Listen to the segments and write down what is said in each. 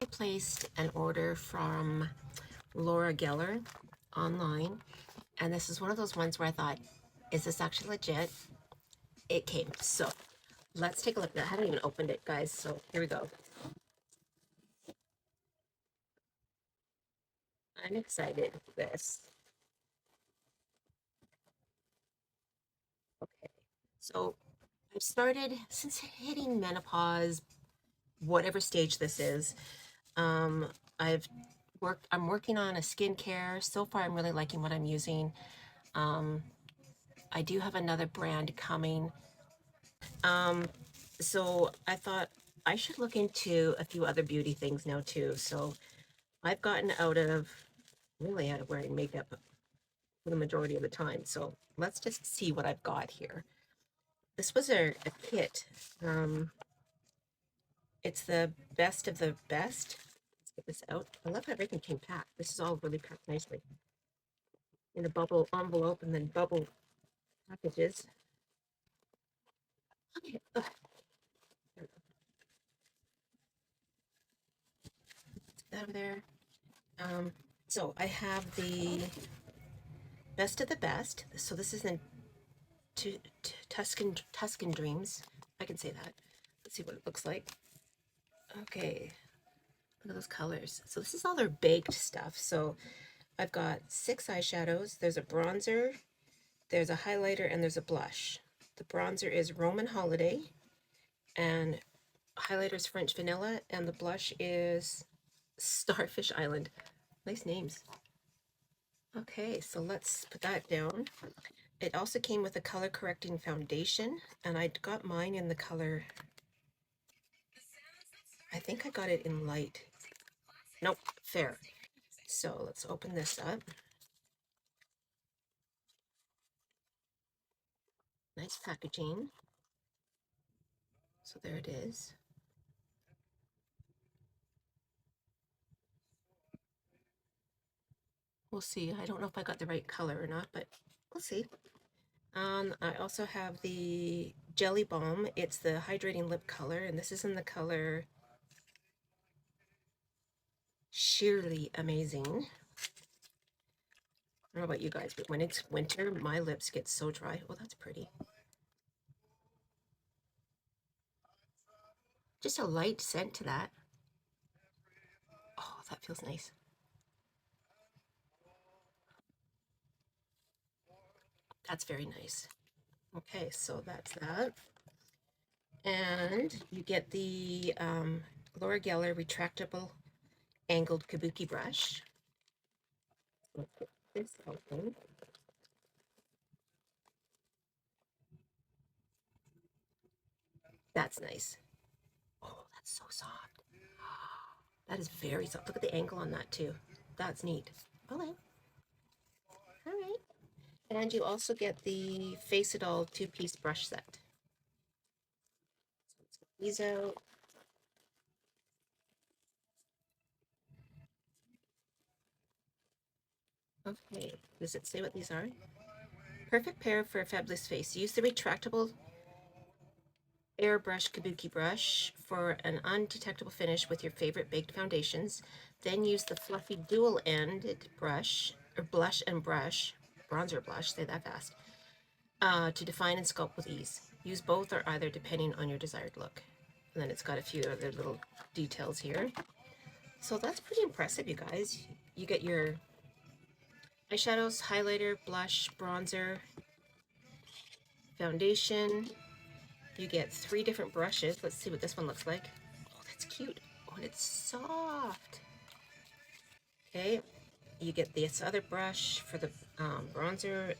I placed an order from Laura Geller online, and this is one of those ones where I thought, is this actually legit? It came. So let's take a look. I haven't even opened it, guys, so here we go. I'm excited for this. Okay, so I've started since hitting menopause, whatever stage this is. Um, I'm working on a skincare. So far, I'm really liking what I'm using. Um, I do have another brand coming. Um, so I thought I should look into a few other beauty things now too. So I've gotten really out of wearing makeup for the majority of the time. So let's just see what I've got here. This was a kit. Um, it's the best of the best. Let's get this out. I love how everything came packed. This is all really packed nicely in a bubble envelope and then bubble packages. Okay, that over there. So I have the best of the best. So this is in Tuscan Dreams. I can say that. Let's see what it looks like. Okay, look at those colors. So this is all their baked stuff. So I've got 6 eyeshadows. There's a bronzer, there's a highlighter, and there's a blush. The bronzer is Roman Holiday, and highlighter is French Vanilla, and the blush is Starfish Island. Nice names. Okay, so let's put that down. It also came with a color correcting foundation, and I got mine in the color, I think I got it in light. Nope, fair. So let's open this up. Nice packaging. So there it is. We'll see. I don't know if I got the right color or not, but we'll see. I also have the Jelly Balm. It's the hydrating lip color, and this is in the color Sheerly Amazing. I don't know about you guys, but when it's winter, my lips get so dry. Oh, that's pretty. Just a light scent to that. Oh, that feels nice. That's very nice. Okay, so that's that. And you get the Laura Geller Retractable Angled Kabuki brush. Let's get this open. That's nice. Oh, that's so soft. That is very soft. Look at the angle on that too. That's neat. Okay. All right. And you also get the Face It All 2-piece brush set. So let's get these out. Okay. Does it say what these are? Perfect pair for a fabulous face. Use the retractable airbrush Kabuki brush for an undetectable finish with your favorite baked foundations. Then use the fluffy dual-ended brush, or blush and brush, bronzer blush, say that fast, to define and sculpt with ease. Use both or either depending on your desired look. And then it's got a few other little details here. So that's pretty impressive, you guys. You get your eyeshadows, highlighter, blush, bronzer, foundation. You get 3 different brushes. Let's see what this one looks like. Oh, that's cute. Oh, and it's soft. Okay, you get this other brush for the bronzer,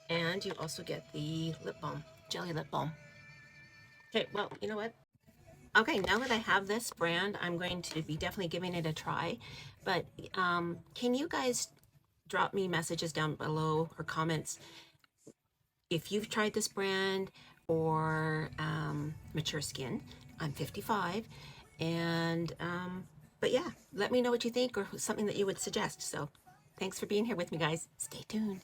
and you also get the lip balm, jelly lip balm. Okay, well, you know what? Okay, now that I have this brand, I'm going to be definitely giving it a try. But can you guys drop me messages down below or comments if you've tried this brand or Mature Skin? I'm 55, and but yeah, let me know what you think or something that you would suggest. So thanks for being here with me, guys. Stay tuned.